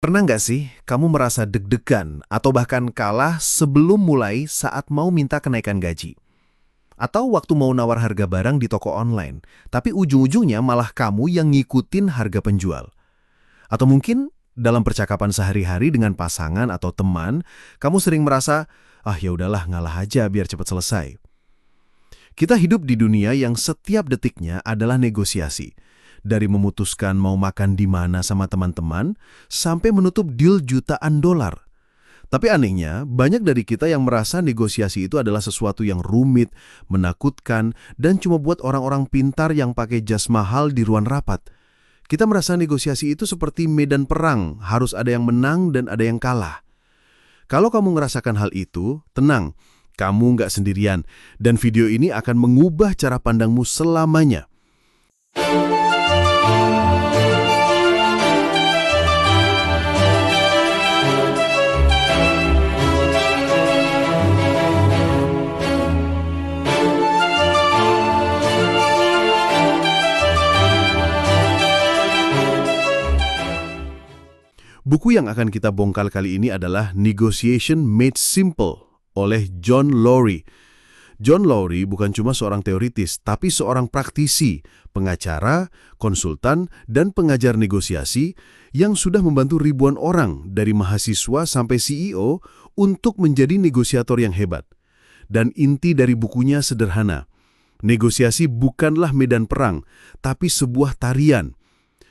Pernah nggak sih kamu merasa deg-degan atau bahkan kalah sebelum mulai saat mau minta kenaikan gaji? Atau waktu mau nawar harga barang di toko online, tapi ujung-ujungnya malah kamu yang ngikutin harga penjual? Atau mungkin dalam percakapan sehari-hari dengan pasangan atau teman, kamu sering merasa, ah ya udahlah ngalah aja biar cepat selesai. Kita hidup di dunia yang setiap detiknya adalah negosiasi. Dari memutuskan mau makan di mana sama teman-teman, sampai menutup deal jutaan dolar. Tapi anehnya, banyak dari kita yang merasa negosiasi itu adalah sesuatu yang rumit, menakutkan, dan cuma buat orang-orang pintar yang pakai jas mahal di ruang rapat. Kita merasa negosiasi itu seperti medan perang, harus ada yang menang dan ada yang kalah. Kalau kamu ngerasakan hal itu, tenang, kamu nggak sendirian, dan video ini akan mengubah cara pandangmu selamanya. Buku yang akan kita bongkar kali ini adalah Negotiation Made Simple oleh John Lowry. John Lowry bukan cuma seorang teoritis, tapi seorang praktisi, pengacara, konsultan, dan pengajar negosiasi yang sudah membantu ribuan orang dari mahasiswa sampai CEO untuk menjadi negosiator yang hebat. Dan inti dari bukunya sederhana. Negosiasi bukanlah medan perang, tapi sebuah tarian.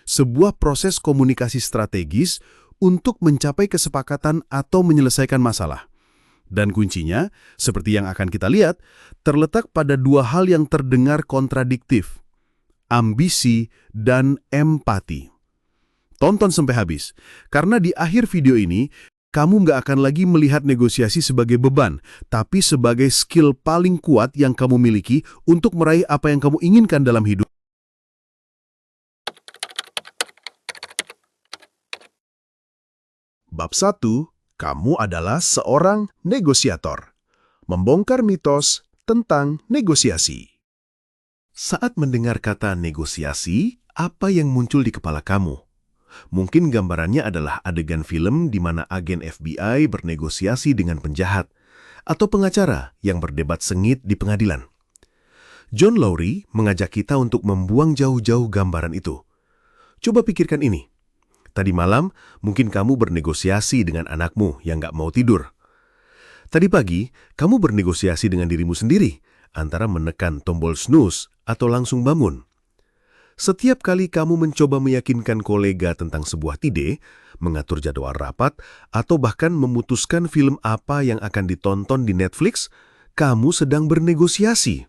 Sebuah proses komunikasi strategis untuk mencapai kesepakatan atau menyelesaikan masalah. Dan kuncinya, seperti yang akan kita lihat, terletak pada dua hal yang terdengar kontradiktif, ambisi dan empati. Tonton sampai habis, karena di akhir video ini, kamu nggak akan lagi melihat negosiasi sebagai beban, tapi sebagai skill paling kuat yang kamu miliki untuk meraih apa yang kamu inginkan dalam hidup. Bab 1, kamu adalah seorang negosiator. Membongkar mitos tentang negosiasi. Saat mendengar kata negosiasi, apa yang muncul di kepala kamu? Mungkin gambarannya adalah adegan film di mana agen FBI bernegosiasi dengan penjahat, atau pengacara yang berdebat sengit di pengadilan. John Lowry mengajak kita untuk membuang jauh-jauh gambaran itu. Coba pikirkan ini. Tadi malam, mungkin kamu bernegosiasi dengan anakmu yang nggak mau tidur. Tadi pagi, kamu bernegosiasi dengan dirimu sendiri, antara menekan tombol snooze atau langsung bangun. Setiap kali kamu mencoba meyakinkan kolega tentang sebuah ide, mengatur jadwal rapat, atau bahkan memutuskan film apa yang akan ditonton di Netflix, kamu sedang bernegosiasi.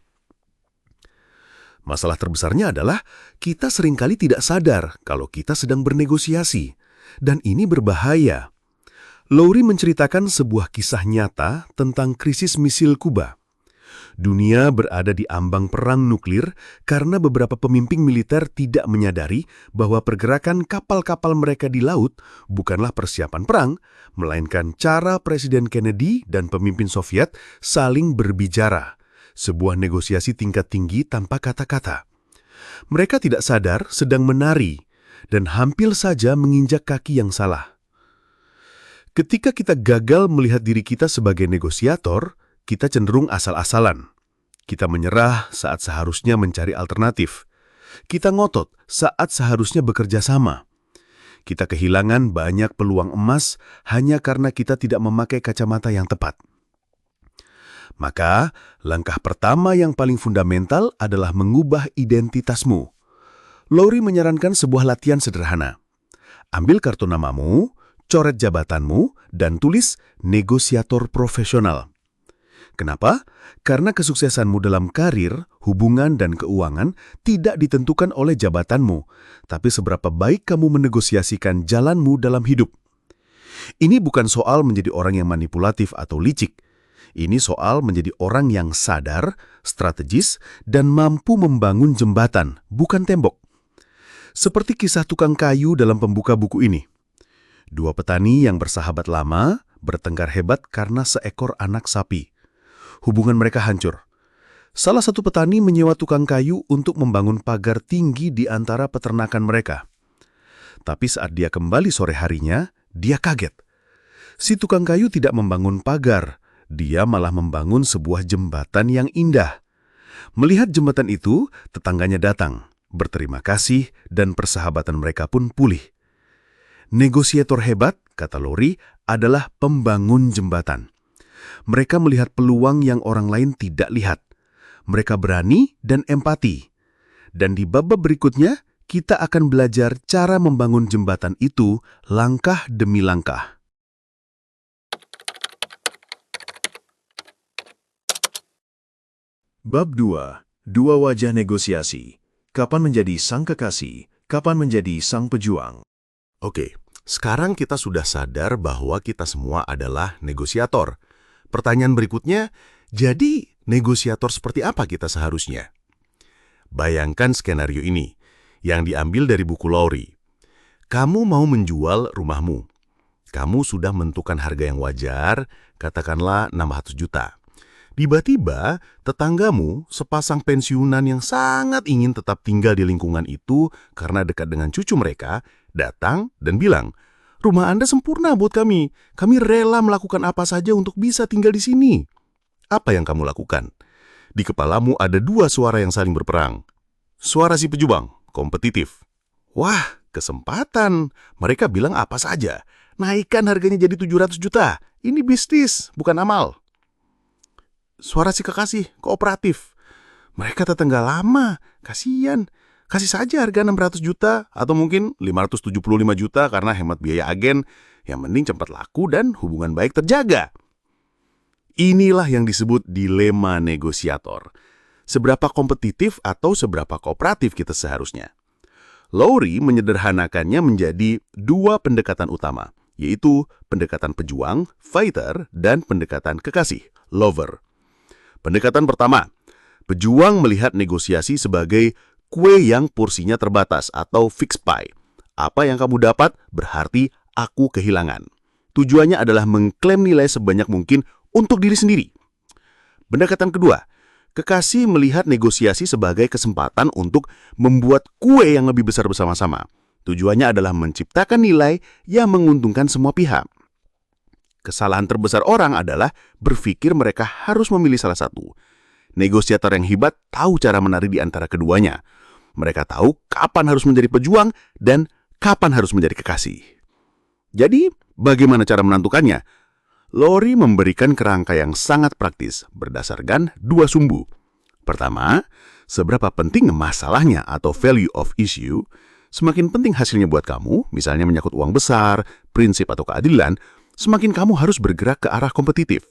Masalah terbesarnya adalah kita seringkali tidak sadar kalau kita sedang bernegosiasi. Dan ini berbahaya. Lowry menceritakan sebuah kisah nyata tentang krisis misil Kuba. Dunia berada di ambang perang nuklir karena beberapa pemimpin militer tidak menyadari bahwa pergerakan kapal-kapal mereka di laut bukanlah persiapan perang, melainkan cara Presiden Kennedy dan pemimpin Soviet saling berbicara. Sebuah negosiasi tingkat tinggi tanpa kata-kata. Mereka tidak sadar sedang menari dan hampir saja menginjak kaki yang salah. Ketika kita gagal melihat diri kita sebagai negosiator, kita cenderung asal-asalan. Kita menyerah saat seharusnya mencari alternatif. Kita ngotot saat seharusnya bekerja sama. Kita kehilangan banyak peluang emas hanya karena kita tidak memakai kacamata yang tepat. Maka, langkah pertama yang paling fundamental adalah mengubah identitasmu. Lowry menyarankan sebuah latihan sederhana. Ambil kartu namamu, coret jabatanmu, dan tulis negosiator profesional. Kenapa? Karena kesuksesanmu dalam karir, hubungan, dan keuangan tidak ditentukan oleh jabatanmu, tapi seberapa baik kamu menegosiasikan jalanmu dalam hidup. Ini bukan soal menjadi orang yang manipulatif atau licik. Ini soal menjadi orang yang sadar, strategis, dan mampu membangun jembatan, bukan tembok. Seperti kisah tukang kayu dalam pembuka buku ini. Dua petani yang bersahabat lama bertengkar hebat karena seekor anak sapi. Hubungan mereka hancur. Salah satu petani menyewa tukang kayu untuk membangun pagar tinggi di antara peternakan mereka. Tapi saat dia kembali sore harinya, Dia kaget. Si tukang kayu tidak membangun pagar, dia malah membangun sebuah jembatan yang indah. Melihat jembatan itu, tetangganya datang, berterima kasih, dan persahabatan mereka pun pulih. Negosiator hebat, kata Lowry, adalah pembangun jembatan. Mereka melihat peluang yang orang lain tidak lihat. Mereka berani dan empati. Dan di bab-bab berikutnya, kita akan belajar cara membangun jembatan itu langkah demi langkah. Bab 2. Dua wajah negosiasi. Kapan menjadi sang kekasih, kapan menjadi sang pejuang. Oke, sekarang kita sudah sadar bahwa kita semua adalah negosiator. Pertanyaan berikutnya, jadi negosiator seperti apa kita seharusnya? Bayangkan skenario ini, yang diambil dari buku Lowry. Kamu mau menjual rumahmu. Kamu sudah menentukan harga yang wajar, katakanlah 600 juta. Tiba-tiba, tetanggamu, sepasang pensiunan yang sangat ingin tetap tinggal di lingkungan itu karena dekat dengan cucu mereka, datang dan bilang, "Rumah Anda sempurna buat kami. Kami rela melakukan apa saja untuk bisa tinggal di sini." Apa yang kamu lakukan? Di kepalamu ada dua suara yang saling berperang. Suara si pejuang, kompetitif. Wah, kesempatan. Mereka bilang apa saja. Naikkan harganya jadi 700 juta. Ini bisnis, bukan amal. Suara si kekasih, kooperatif. Mereka tetangga lama, kasihan. Kasih saja harga 600 juta atau mungkin 575 juta karena hemat biaya agen. Yang penting cepat laku dan hubungan baik terjaga. Inilah yang disebut dilema negosiator. Seberapa kompetitif atau seberapa kooperatif kita seharusnya. Lowry menyederhanakannya menjadi dua pendekatan utama, yaitu pendekatan pejuang, fighter, dan pendekatan kekasih, lover. Pendekatan pertama, pejuang melihat negosiasi sebagai kue yang porsinya terbatas atau fixed pie. Apa yang kamu dapat berarti aku kehilangan. Tujuannya adalah mengklaim nilai sebanyak mungkin untuk diri sendiri. Pendekatan kedua, kekasih melihat negosiasi sebagai kesempatan untuk membuat kue yang lebih besar bersama-sama. Tujuannya adalah menciptakan nilai yang menguntungkan semua pihak. Kesalahan terbesar orang adalah berpikir mereka harus memilih salah satu. Negosiator yang hebat tahu cara menari di antara keduanya. Mereka tahu kapan harus menjadi pejuang dan kapan harus menjadi kekasih. Jadi, bagaimana cara menentukannya? Lowry memberikan kerangka yang sangat praktis berdasarkan dua sumbu. Pertama, seberapa penting masalahnya atau value of issue. Semakin penting hasilnya buat kamu, misalnya menyangkut uang besar, prinsip atau keadilan, semakin kamu harus bergerak ke arah kompetitif.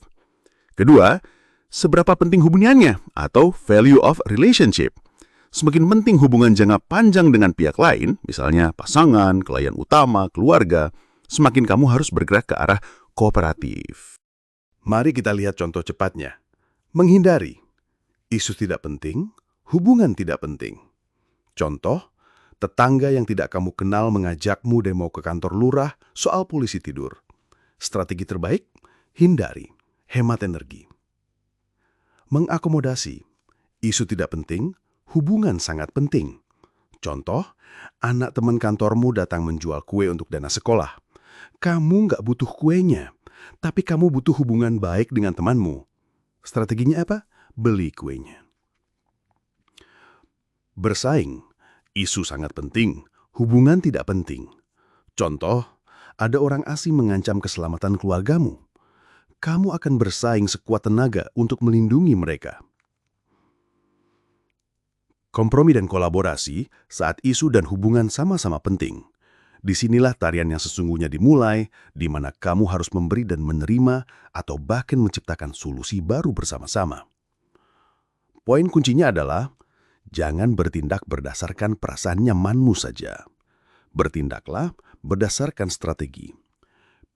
Kedua, seberapa penting hubungannya atau value of relationship. Semakin penting hubungan jangka panjang dengan pihak lain, misalnya pasangan, klien utama, keluarga, semakin kamu harus bergerak ke arah kooperatif. Mari kita lihat contoh cepatnya. Menghindari. Isu tidak penting, hubungan tidak penting. Contoh, tetangga yang tidak kamu kenal mengajakmu demo ke kantor lurah soal polisi tidur. Strategi terbaik, hindari, hemat energi. Mengakomodasi, isu tidak penting, hubungan sangat penting. Contoh, anak teman kantormu datang menjual kue untuk dana sekolah. Kamu nggak butuh kuenya, tapi kamu butuh hubungan baik dengan temanmu. Strateginya apa? Beli kuenya. Bersaing, isu sangat penting, hubungan tidak penting. Contoh, ada orang asing mengancam keselamatan keluargamu. Kamu akan bersaing sekuat tenaga untuk melindungi mereka. Kompromi dan kolaborasi saat isu dan hubungan sama-sama penting. Disinilah tarian yang sesungguhnya dimulai, di mana kamu harus memberi dan menerima atau bahkan menciptakan solusi baru bersama-sama. Poin kuncinya adalah, jangan bertindak berdasarkan perasaan nyamanmu saja. Bertindaklah berdasarkan strategi.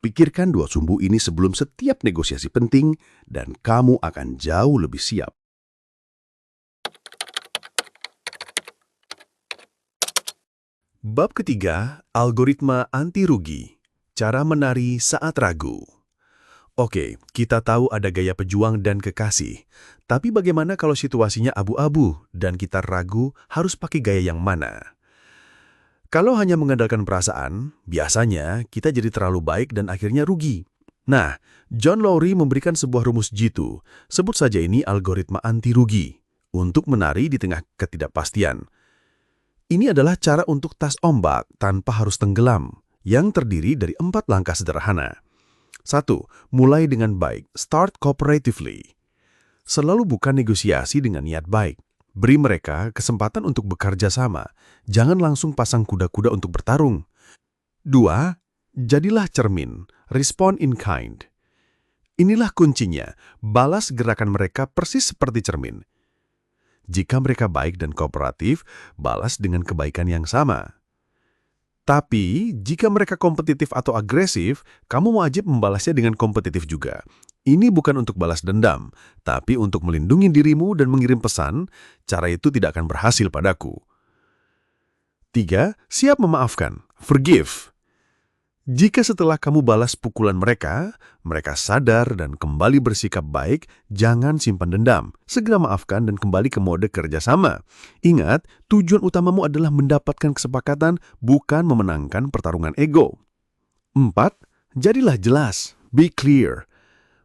Pikirkan dua sumbu ini sebelum setiap negosiasi penting dan kamu akan jauh lebih siap. Bab ketiga, algoritma anti rugi. Cara menari saat ragu. Oke, kita tahu ada gaya pejuang dan kekasih. Tapi bagaimana kalau situasinya abu-abu dan kita ragu harus pakai gaya yang mana? Kalau hanya mengandalkan perasaan, biasanya kita jadi terlalu baik dan akhirnya rugi. Nah, John Lowry memberikan sebuah rumus jitu, sebut saja ini algoritma anti rugi, untuk menari di tengah ketidakpastian. Ini adalah cara untuk tas ombak tanpa harus tenggelam, yang terdiri dari 4 langkah sederhana. 1. Mulai dengan baik, start cooperatively. Selalu buka negosiasi dengan niat baik. Beri mereka kesempatan untuk bekerja sama. Jangan langsung pasang kuda-kuda untuk bertarung. 2. Jadilah cermin. Respond in kind. Inilah kuncinya. Balas gerakan mereka persis seperti cermin. Jika mereka baik dan kooperatif, balas dengan kebaikan yang sama. Tapi, jika mereka kompetitif atau agresif, kamu wajib membalasnya dengan kompetitif juga. Ini bukan untuk balas dendam, tapi untuk melindungi dirimu dan mengirim pesan, cara itu tidak akan berhasil padaku. 3. Siap memaafkan. Forgive. Jika setelah kamu balas pukulan mereka, mereka sadar dan kembali bersikap baik, jangan simpan dendam. Segera maafkan dan kembali ke mode kerjasama. Ingat, tujuan utamamu adalah mendapatkan kesepakatan, bukan memenangkan pertarungan ego. 4. Jadilah jelas. Be clear.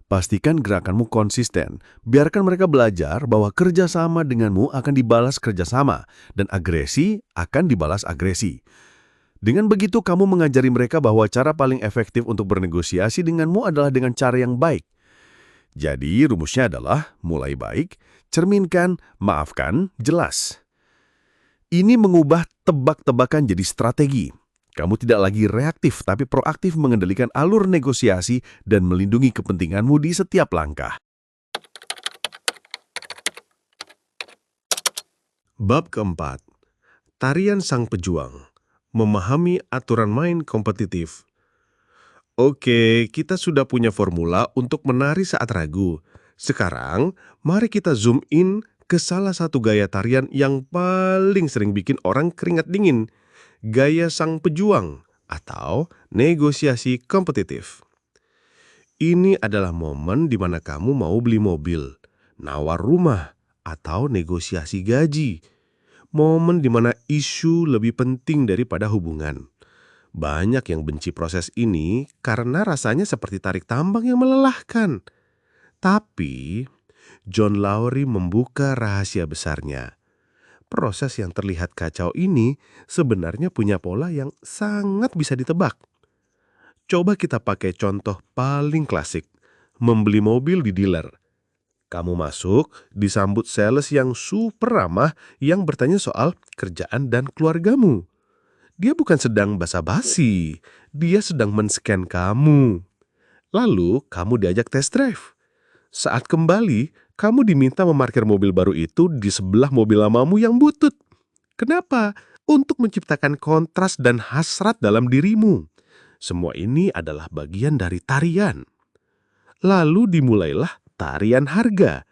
Pastikan gerakanmu konsisten. Biarkan mereka belajar bahwa kerjasama denganmu akan dibalas kerjasama, dan agresi akan dibalas agresi. Dengan begitu, kamu mengajari mereka bahwa cara paling efektif untuk bernegosiasi denganmu adalah dengan cara yang baik. Jadi, rumusnya adalah mulai baik, cerminkan, maafkan, jelas. Ini mengubah tebak-tebakan jadi strategi. Kamu tidak lagi reaktif, tapi proaktif mengendalikan alur negosiasi dan melindungi kepentinganmu di setiap langkah. Bab keempat, Tarian Sang Pejuang. Memahami aturan main kompetitif. Oke, kita sudah punya formula untuk menari saat ragu. Sekarang, mari kita zoom in ke salah satu gaya tarian yang paling sering bikin orang keringat dingin. Gaya Sang Pejuang atau negosiasi kompetitif. Ini adalah momen di mana kamu mau beli mobil, nawar rumah, atau negosiasi gaji. Momen di mana isu lebih penting daripada hubungan. Banyak yang benci proses ini karena rasanya seperti tarik tambang yang melelahkan. Tapi, John Lowry membuka rahasia besarnya. Proses yang terlihat kacau ini sebenarnya punya pola yang sangat bisa ditebak. Coba kita pakai contoh paling klasik, membeli mobil di dealer. Kamu masuk, disambut sales yang super ramah yang bertanya soal kerjaan dan keluargamu. Dia bukan sedang basa-basi, dia sedang men-scan kamu. Lalu kamu diajak test drive. Saat kembali, kamu diminta memarkir mobil baru itu di sebelah mobil lamamu yang butut. Kenapa? Untuk menciptakan kontras dan hasrat dalam dirimu. Semua ini adalah bagian dari tarian. Lalu dimulailah tarian harga.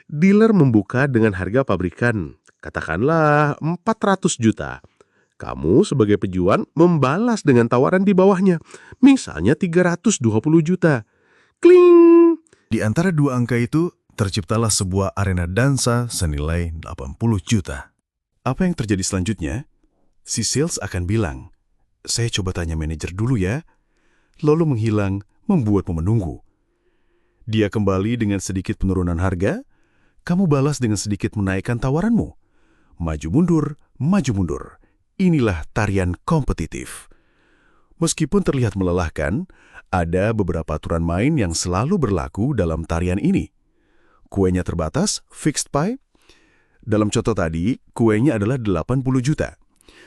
Dealer membuka dengan harga pabrikan, katakanlah 400 juta. Kamu sebagai pejuang membalas dengan tawaran di bawahnya, misalnya 320 juta. Kling! Di antara dua angka itu, terciptalah sebuah arena dansa senilai 80 juta. Apa yang terjadi selanjutnya? Si sales akan bilang, "Saya coba tanya manajer dulu ya." Lalu menghilang, membuatmu menunggu. Dia kembali dengan sedikit penurunan harga, kamu balas dengan sedikit menaikkan tawaranmu. Maju mundur, maju mundur. Inilah tarian kompetitif. Meskipun terlihat melelahkan, ada beberapa aturan main yang selalu berlaku dalam tarian ini. Kuenya terbatas, fixed pie. Dalam contoh tadi, kuenya adalah 80 juta.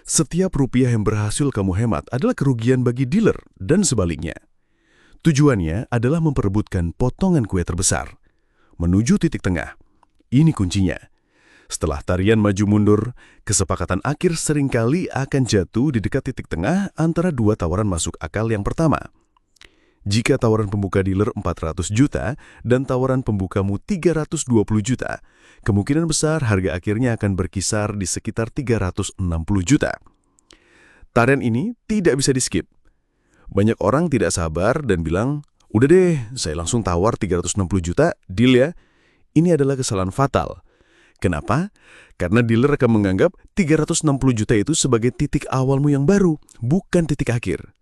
Setiap rupiah yang berhasil kamu hemat adalah kerugian bagi dealer dan sebaliknya. Tujuannya adalah memperebutkan potongan kue terbesar. Menuju titik tengah. Ini kuncinya. Setelah tarian maju mundur, kesepakatan akhir seringkali akan jatuh di dekat titik tengah antara dua tawaran masuk akal yang pertama. Jika tawaran pembuka dealer 400 juta dan tawaran pembukamu 320 juta, kemungkinan besar harga akhirnya akan berkisar di sekitar 360 juta. Tarian ini tidak bisa di-skip. Banyak orang tidak sabar dan bilang, "Udah deh, saya langsung tawar 360 juta, deal ya." Ini adalah kesalahan fatal. Kenapa? Karena dealer akan menganggap 360 juta itu sebagai titik awalmu yang baru, bukan titik akhir.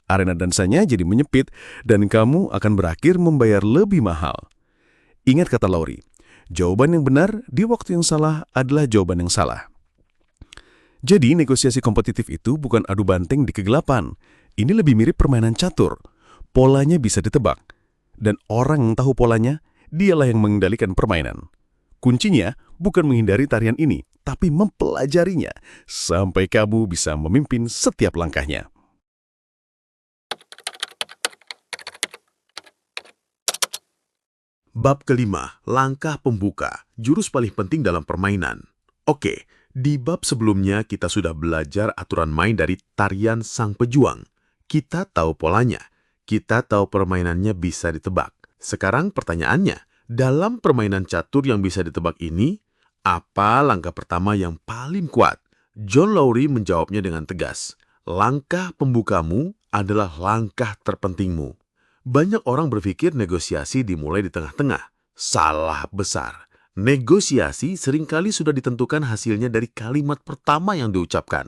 Arena dansanya jadi menyempit dan kamu akan berakhir membayar lebih mahal. Ingat kata Lowry, jawaban yang benar di waktu yang salah adalah jawaban yang salah. Jadi negosiasi kompetitif itu bukan adu banteng di kegelapan. Ini lebih mirip permainan catur. Polanya bisa ditebak. Dan orang yang tahu polanya, dialah yang mengendalikan permainan. Kuncinya bukan menghindari tarian ini, tapi mempelajarinya sampai kamu bisa memimpin setiap langkahnya. Bab kelima, langkah pembuka, jurus paling penting dalam permainan. Oke, di bab sebelumnya kita sudah belajar aturan main dari tarian sang pejuang. Kita tahu polanya, kita tahu permainannya bisa ditebak. Sekarang pertanyaannya, dalam permainan catur yang bisa ditebak ini, apa langkah pertama yang paling kuat? John Lowry menjawabnya dengan tegas. Langkah pembukamu adalah langkah terpentingmu. Banyak orang berpikir negosiasi dimulai di tengah-tengah. Salah besar. Negosiasi seringkali sudah ditentukan hasilnya dari kalimat pertama yang diucapkan.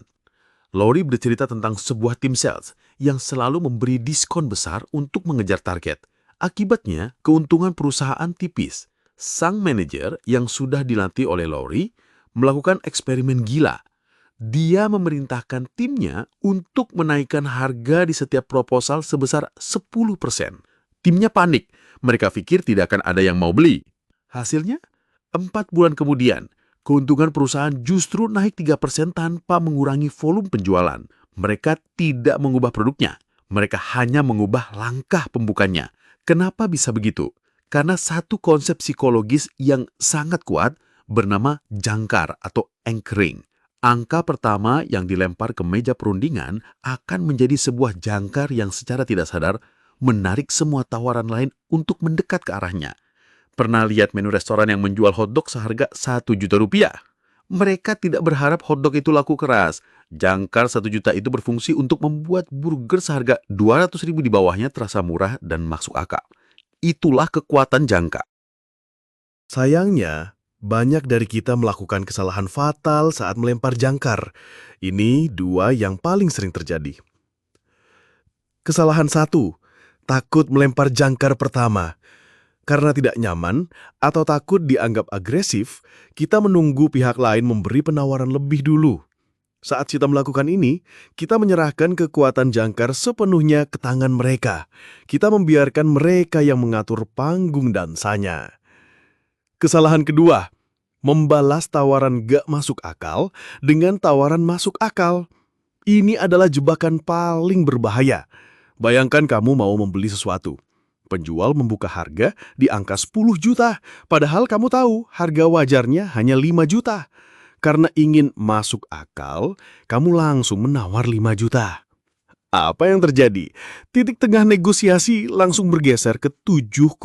Lowry bercerita tentang sebuah tim sales yang selalu memberi diskon besar untuk mengejar target. Akibatnya, keuntungan perusahaan tipis. Sang manajer yang sudah dilatih oleh Lowry melakukan eksperimen gila. Dia memerintahkan timnya untuk menaikkan harga di setiap proposal sebesar 10%. Timnya panik. Mereka pikir tidak akan ada yang mau beli. Hasilnya, 4 bulan kemudian, keuntungan perusahaan justru naik 3% tanpa mengurangi volume penjualan. Mereka tidak mengubah produknya. Mereka hanya mengubah langkah pembukanya. Kenapa bisa begitu? Karena satu konsep psikologis yang sangat kuat bernama jangkar atau anchoring. Angka pertama yang dilempar ke meja perundingan akan menjadi sebuah jangkar yang secara tidak sadar menarik semua tawaran lain untuk mendekat ke arahnya. Pernah lihat menu restoran yang menjual hotdog seharga 1 juta rupiah? Mereka tidak berharap hotdog itu laku keras. Jangkar 1 juta itu berfungsi untuk membuat burger seharga 200 ribu di bawahnya terasa murah dan masuk akal. Itulah kekuatan jangka. Sayangnya, banyak dari kita melakukan kesalahan fatal saat melempar jangkar. Ini dua yang paling sering terjadi. Kesalahan 1, takut melempar jangkar pertama. Karena tidak nyaman atau takut dianggap agresif, kita menunggu pihak lain memberi penawaran lebih dulu. Saat kita melakukan ini, kita menyerahkan kekuatan jangkar sepenuhnya ke tangan mereka. Kita membiarkan mereka yang mengatur panggung dansanya. Kesalahan kedua, membalas tawaran gak masuk akal dengan tawaran masuk akal. Ini adalah jebakan paling berbahaya. Bayangkan kamu mau membeli sesuatu. Penjual membuka harga di angka 10 juta, padahal kamu tahu harga wajarnya hanya 5 juta. Karena ingin masuk akal, kamu langsung menawar 5 juta. Apa yang terjadi? Titik tengah negosiasi langsung bergeser ke 7,5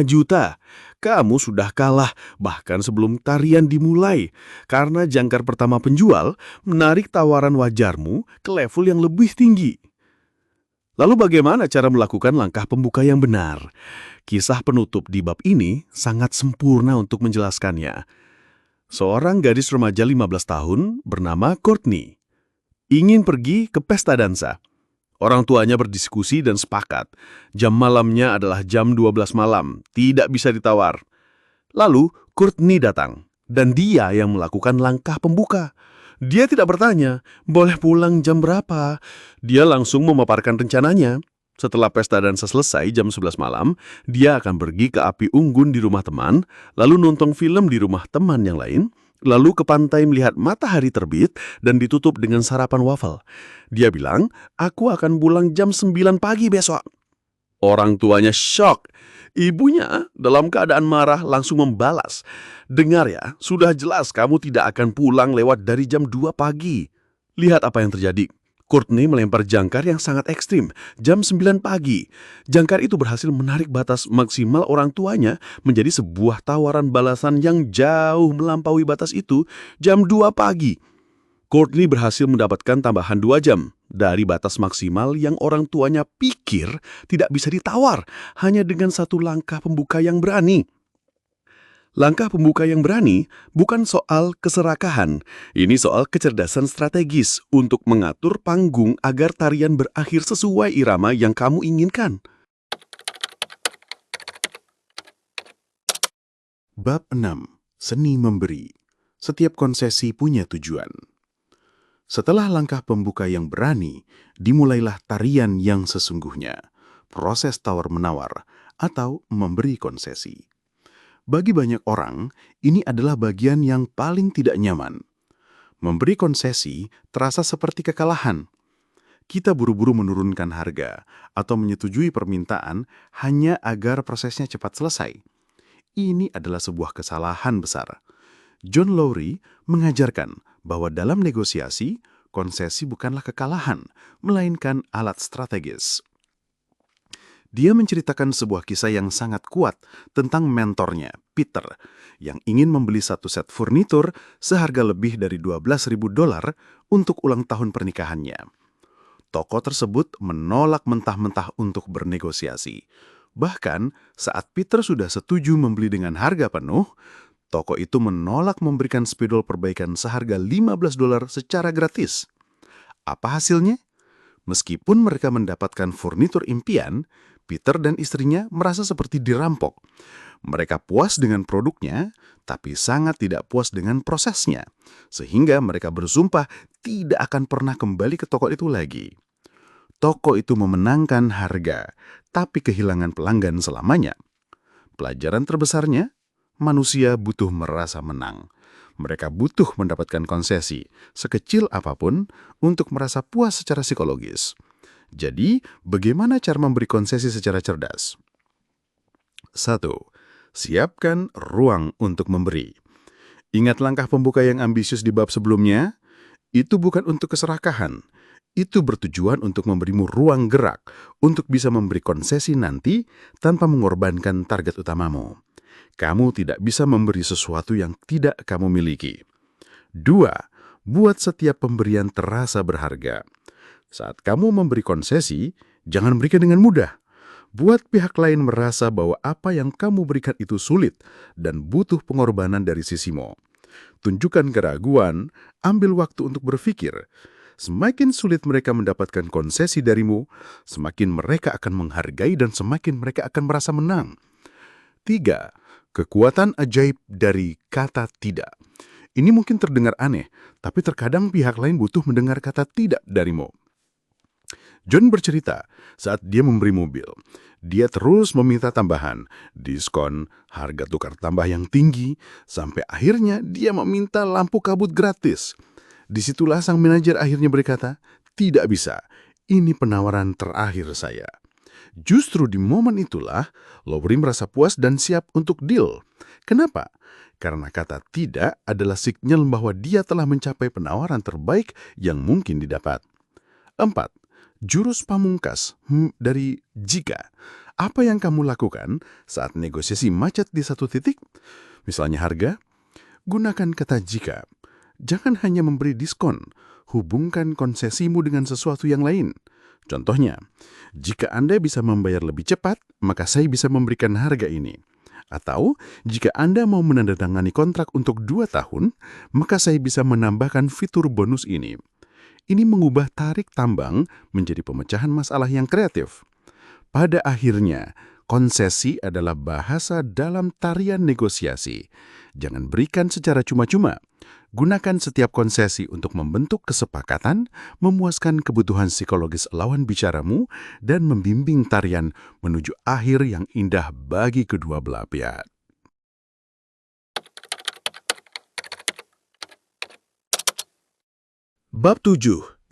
juta. Kamu sudah kalah bahkan sebelum tarian dimulai, karena jangkar pertama penjual menarik tawaran wajarmu ke level yang lebih tinggi. Lalu bagaimana cara melakukan langkah pembuka yang benar? Kisah penutup di bab ini sangat sempurna untuk menjelaskannya. Seorang gadis remaja 15 tahun bernama Courtney ingin pergi ke pesta dansa. Orang tuanya berdiskusi dan sepakat. Jam malamnya adalah jam 12 malam, tidak bisa ditawar. Lalu Courtney datang, dan dia yang melakukan langkah pembuka. Dia tidak bertanya, boleh pulang jam berapa? Dia langsung memaparkan rencananya. Setelah pesta dansa selesai jam 11 malam, dia akan pergi ke api unggun di rumah teman, lalu nonton film di rumah teman yang lain, lalu ke pantai melihat matahari terbit dan ditutup dengan sarapan waffle. Dia bilang, aku akan pulang jam 9 pagi besok. Orang tuanya shock. Ibunya dalam keadaan marah langsung membalas. Dengar ya, sudah jelas kamu tidak akan pulang lewat dari jam 2 pagi. Lihat apa yang terjadi. Courtney melempar jangkar yang sangat ekstrim, jam 9 pagi. Jangkar itu berhasil menarik batas maksimal orang tuanya menjadi sebuah tawaran balasan yang jauh melampaui batas itu, jam 2 pagi. Courtney berhasil mendapatkan tambahan 2 jam dari batas maksimal yang orang tuanya pikir tidak bisa ditawar hanya dengan satu langkah pembuka yang berani. Langkah pembuka yang berani bukan soal keserakahan, ini soal kecerdasan strategis untuk mengatur panggung agar tarian berakhir sesuai irama yang kamu inginkan. Bab 6. Seni memberi. Setiap konsesi punya tujuan. Setelah langkah pembuka yang berani, dimulailah tarian yang sesungguhnya, proses tawar-menawar atau memberi konsesi. Bagi banyak orang, ini adalah bagian yang paling tidak nyaman. Memberi konsesi terasa seperti kekalahan. Kita buru-buru menurunkan harga atau menyetujui permintaan hanya agar prosesnya cepat selesai. Ini adalah sebuah kesalahan besar. John Lowry mengajarkan bahwa dalam negosiasi, konsesi bukanlah kekalahan, melainkan alat strategis. Dia menceritakan sebuah kisah yang sangat kuat tentang mentornya, Peter, yang ingin membeli satu set furnitur seharga lebih dari $12.000 untuk ulang tahun pernikahannya. Toko tersebut menolak mentah-mentah untuk bernegosiasi. Bahkan, saat Peter sudah setuju membeli dengan harga penuh, toko itu menolak memberikan spidol perbaikan seharga $15 secara gratis. Apa hasilnya? Meskipun mereka mendapatkan furnitur impian, Peter dan istrinya merasa seperti dirampok. Mereka puas dengan produknya, tapi sangat tidak puas dengan prosesnya, sehingga mereka bersumpah tidak akan pernah kembali ke toko itu lagi. Toko itu memenangkan harga, tapi kehilangan pelanggan selamanya. Pelajaran terbesarnya, manusia butuh merasa menang. Mereka butuh mendapatkan konsesi, sekecil apapun, untuk merasa puas secara psikologis. Jadi, bagaimana cara memberi konsesi secara cerdas? 1. Siapkan ruang untuk memberi. Ingat langkah pembuka yang ambisius di bab sebelumnya? Itu bukan untuk keserakahan. Itu bertujuan untuk memberimu ruang gerak untuk bisa memberi konsesi nanti tanpa mengorbankan target utamamu. Kamu tidak bisa memberi sesuatu yang tidak kamu miliki. 2. Buat setiap pemberian terasa berharga. Saat kamu memberi konsesi, jangan berikan dengan mudah. Buat pihak lain merasa bahwa apa yang kamu berikan itu sulit dan butuh pengorbanan dari sisimu. Tunjukkan keraguan, ambil waktu untuk berpikir. Semakin sulit mereka mendapatkan konsesi darimu, semakin mereka akan menghargai dan semakin mereka akan merasa menang. 3. Kekuatan ajaib dari kata tidak. Ini mungkin terdengar aneh, tapi terkadang pihak lain butuh mendengar kata tidak darimu. John bercerita saat dia memberi mobil. Dia terus meminta tambahan, diskon, harga tukar tambah yang tinggi, sampai akhirnya dia meminta lampu kabut gratis. Disitulah sang manajer akhirnya berkata, "Tidak bisa, ini penawaran terakhir saya." Justru di momen itulah, Lowry merasa puas dan siap untuk deal. Kenapa? Karena kata tidak adalah sinyal bahwa dia telah mencapai penawaran terbaik yang mungkin didapat. 4. Jurus pamungkas dari jika. Apa yang kamu lakukan saat negosiasi macet di satu titik? Misalnya harga? Gunakan kata jika. Jangan hanya memberi diskon, hubungkan konsesimu dengan sesuatu yang lain. Contohnya, jika Anda bisa membayar lebih cepat, maka saya bisa memberikan harga ini. Atau, jika Anda mau menandatangani kontrak untuk 2 tahun, maka saya bisa menambahkan fitur bonus ini. Ini mengubah tarik tambang menjadi pemecahan masalah yang kreatif. Pada akhirnya, konsesi adalah bahasa dalam tarian negosiasi. Jangan berikan secara cuma-cuma. Gunakan setiap konsesi untuk membentuk kesepakatan, memuaskan kebutuhan psikologis lawan bicaramu, dan membimbing tarian menuju akhir yang indah bagi kedua belah pihak. Bab 7.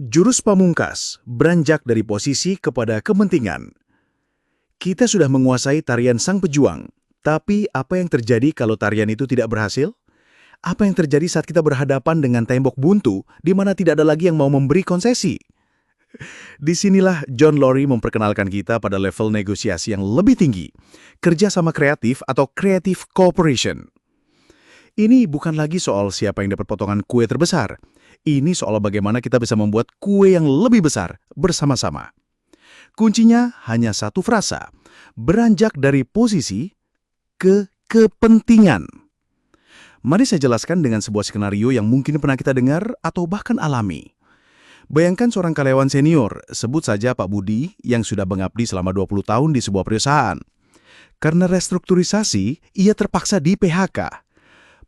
Jurus pamungkas, beranjak dari posisi kepada kepentingan. Kita sudah menguasai tarian sang pejuang, tapi apa yang terjadi kalau tarian itu tidak berhasil? Apa yang terjadi saat kita berhadapan dengan tembok buntu di mana tidak ada lagi yang mau memberi konsesi? Disinilah John Lowry memperkenalkan kita pada level negosiasi yang lebih tinggi, kerjasama kreatif atau creative cooperation. Ini bukan lagi soal siapa yang dapat potongan kue terbesar. Ini soal bagaimana kita bisa membuat kue yang lebih besar bersama-sama. Kuncinya hanya satu frasa, beranjak dari posisi ke kepentingan. Mari saya jelaskan dengan sebuah skenario yang mungkin pernah kita dengar atau bahkan alami. Bayangkan seorang karyawan senior, sebut saja Pak Budi, yang sudah mengabdi selama 20 tahun di sebuah perusahaan. Karena restrukturisasi, ia terpaksa di PHK.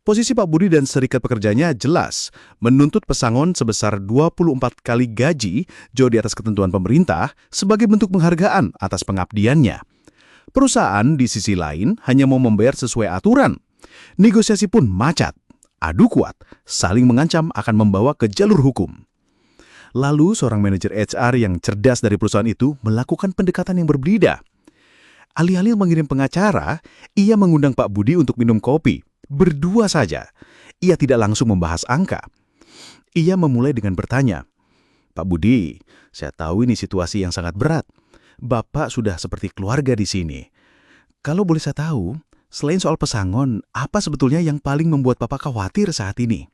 Posisi Pak Budi dan serikat pekerjanya jelas, menuntut pesangon sebesar 24 kali gaji jauh di atas ketentuan pemerintah sebagai bentuk penghargaan atas pengabdiannya. Perusahaan di sisi lain hanya mau membayar sesuai aturan. Negosiasi pun macet, adu kuat, saling mengancam akan membawa ke jalur hukum. Lalu seorang manajer HR yang cerdas dari perusahaan itu melakukan pendekatan yang berbeda. Alih-alih mengirim pengacara, ia mengundang Pak Budi untuk minum kopi. Berdua saja. Ia tidak langsung membahas angka. Ia memulai dengan bertanya, "Pak Budi, saya tahu ini situasi yang sangat berat. Bapak sudah seperti keluarga di sini. Kalau boleh saya tahu, selain soal pesangon, apa sebetulnya yang paling membuat Bapak khawatir saat ini?"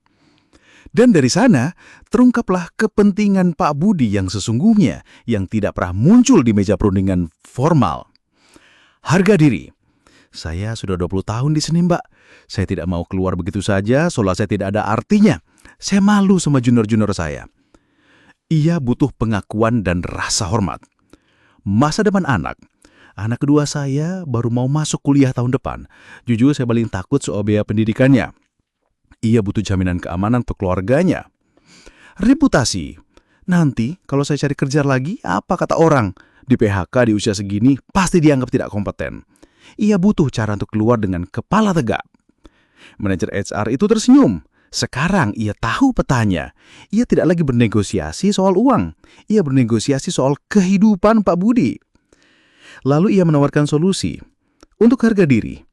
Dan dari sana, terungkaplah kepentingan Pak Budi yang sesungguhnya yang tidak pernah muncul di meja perundingan formal. Harga diri. "Saya sudah 20 tahun di sini, Mbak. Saya tidak mau keluar begitu saja, seolah saya tidak ada artinya. Saya malu sama junior-junior saya." Ia butuh pengakuan dan rasa hormat. Masa depan anak. "Anak kedua saya baru mau masuk kuliah tahun depan. Jujur saya paling takut soal biaya pendidikannya." Ia butuh jaminan keamanan untuk keluarganya. Reputasi. "Nanti kalau saya cari kerja lagi, apa kata orang? Di PHK di usia segini pasti dianggap tidak kompeten." Ia butuh cara untuk keluar dengan kepala tegak. Manajer HR itu tersenyum. Sekarang ia tahu petanya. Ia tidak lagi bernegosiasi soal uang. Ia bernegosiasi soal kehidupan Pak Budi. Lalu ia menawarkan solusi. Untuk harga diri.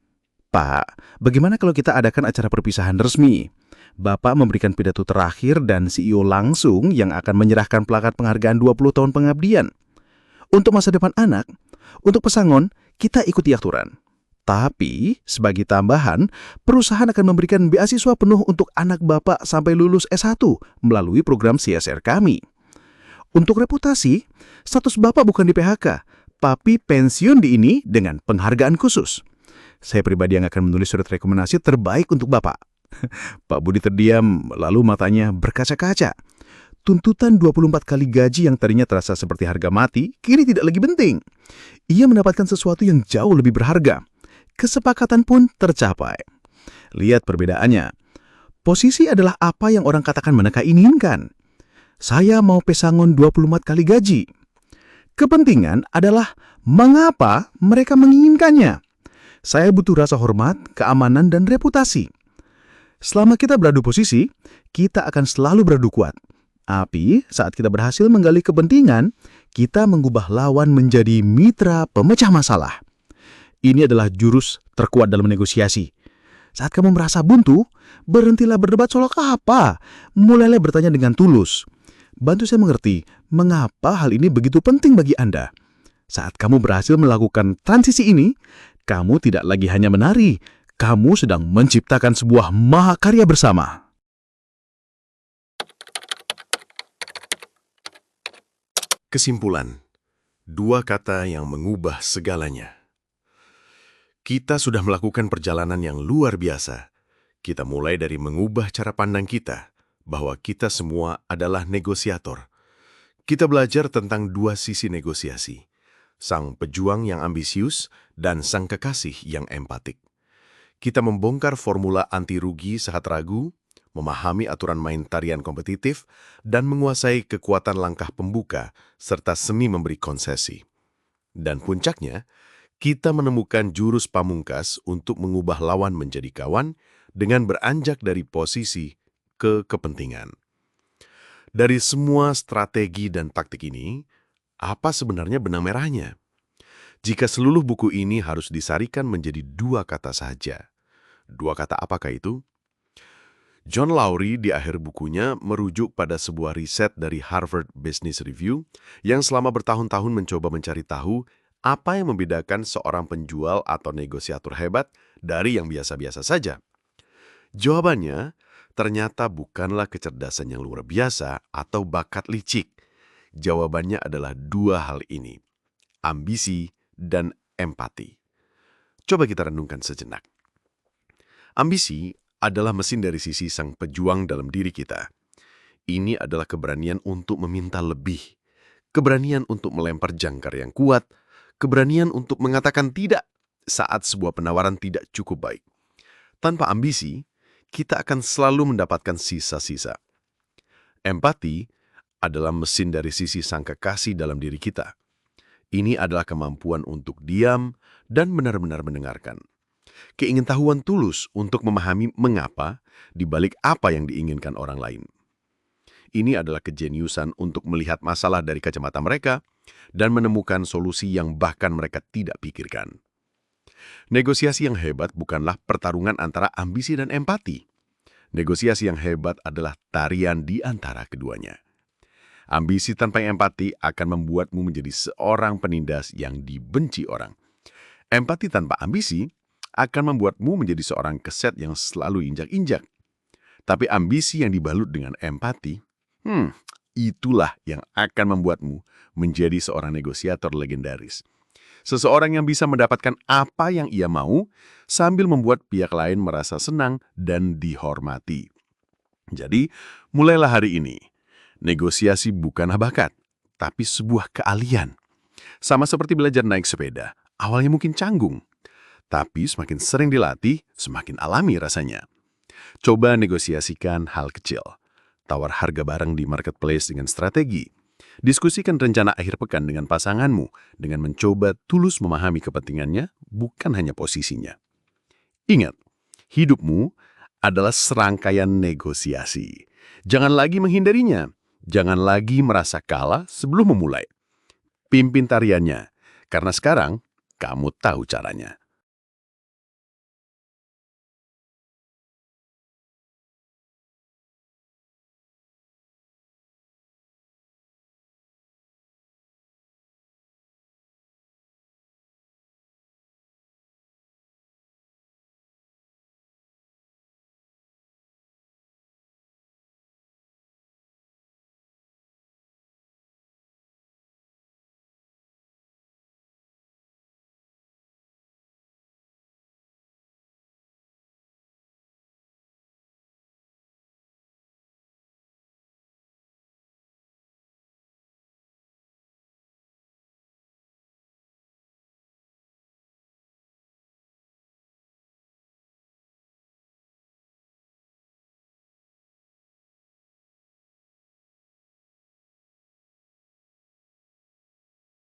"Pak, bagaimana kalau kita adakan acara perpisahan resmi? Bapak memberikan pidato terakhir dan CEO langsung yang akan menyerahkan plakat penghargaan 20 tahun pengabdian. Untuk masa depan anak, untuk pesangon, kita ikuti aturan. Tapi, sebagai tambahan, perusahaan akan memberikan beasiswa penuh untuk anak Bapak sampai lulus S1 melalui program CSR kami. Untuk reputasi, status Bapak bukan di PHK, tapi pensiun di ini dengan penghargaan khusus. Saya pribadi yang akan menulis surat rekomendasi terbaik untuk Bapak." Pak Budi terdiam, lalu matanya berkaca-kaca. Tuntutan 24 kali gaji yang tadinya terasa seperti harga mati, kini tidak lagi penting. Ia mendapatkan sesuatu yang jauh lebih berharga. Kesepakatan pun tercapai. Lihat perbedaannya. Posisi adalah apa yang orang katakan mereka inginkan. Saya mau pesangon 24 kali gaji. Kepentingan adalah mengapa mereka menginginkannya. Saya butuh rasa hormat, keamanan, dan reputasi. Selama kita beradu posisi, kita akan selalu beradu kuat. Tapi saat kita berhasil menggali kepentingan, kita mengubah lawan menjadi mitra pemecah masalah. Ini adalah jurus terkuat dalam negosiasi. Saat kamu merasa buntu, berhentilah berdebat soal apa. Mulailah bertanya dengan tulus. "Bantu saya mengerti, mengapa hal ini begitu penting bagi Anda?" Saat kamu berhasil melakukan transisi ini, kamu tidak lagi hanya menari, kamu sedang menciptakan sebuah mahakarya bersama. Kesimpulan, dua kata yang mengubah segalanya. Kita sudah melakukan perjalanan yang luar biasa. Kita mulai dari mengubah cara pandang kita, bahwa kita semua adalah negosiator. Kita belajar tentang dua sisi negosiasi, sang pejuang yang ambisius dan sang kekasih yang empatik. Kita membongkar formula anti rugi saat ragu, memahami aturan main tarian kompetitif, dan menguasai kekuatan langkah pembuka serta seni memberi konsesi. Dan puncaknya, kita menemukan jurus pamungkas untuk mengubah lawan menjadi kawan dengan beranjak dari posisi ke kepentingan. Dari semua strategi dan taktik ini, apa sebenarnya benang merahnya? Jika seluruh buku ini harus disarikan menjadi dua kata saja. Dua kata apakah itu? John Lowry di akhir bukunya merujuk pada sebuah riset dari Harvard Business Review yang selama bertahun-tahun mencoba mencari tahu apa yang membedakan seorang penjual atau negosiator hebat dari yang biasa-biasa saja. Jawabannya, ternyata bukanlah kecerdasan yang luar biasa atau bakat licik. Jawabannya adalah dua hal ini, ambisi dan empati. Coba kita renungkan sejenak. Ambisi adalah mesin dari sisi sang pejuang dalam diri kita. Ini adalah keberanian untuk meminta lebih, keberanian untuk melempar jangkar yang kuat, keberanian untuk mengatakan tidak saat sebuah penawaran tidak cukup baik. Tanpa ambisi, kita akan selalu mendapatkan sisa-sisa. Empati adalah mesin dari sisi sang kekasih dalam diri kita. Ini adalah kemampuan untuk diam dan benar-benar mendengarkan. Keingintahuan tulus untuk memahami mengapa di balik apa yang diinginkan orang lain. Ini adalah kejeniusan untuk melihat masalah dari kacamata mereka dan menemukan solusi yang bahkan mereka tidak pikirkan. Negosiasi yang hebat bukanlah pertarungan antara ambisi dan empati. Negosiasi yang hebat adalah tarian di antara keduanya. Ambisi tanpa empati akan membuatmu menjadi seorang penindas yang dibenci orang. Empati tanpa ambisi akan membuatmu menjadi seorang keset yang selalu injak-injak. Tapi ambisi yang dibalut dengan empati, itulah yang akan membuatmu menjadi seorang negosiator legendaris. Seseorang yang bisa mendapatkan apa yang ia mau sambil membuat pihak lain merasa senang dan dihormati. Jadi, mulailah hari ini. Negosiasi bukanlah bakat, tapi sebuah keahlian. Sama seperti belajar naik sepeda, awalnya mungkin canggung. Tapi semakin sering dilatih, semakin alami rasanya. Coba negosiasikan hal kecil. Tawar harga barang di marketplace dengan strategi. Diskusikan rencana akhir pekan dengan pasanganmu dengan mencoba tulus memahami kepentingannya, bukan hanya posisinya. Ingat, hidupmu adalah serangkaian negosiasi. Jangan lagi menghindarinya. Jangan lagi merasa kalah sebelum memulai. Pimpin tariannya, karena sekarang kamu tahu caranya.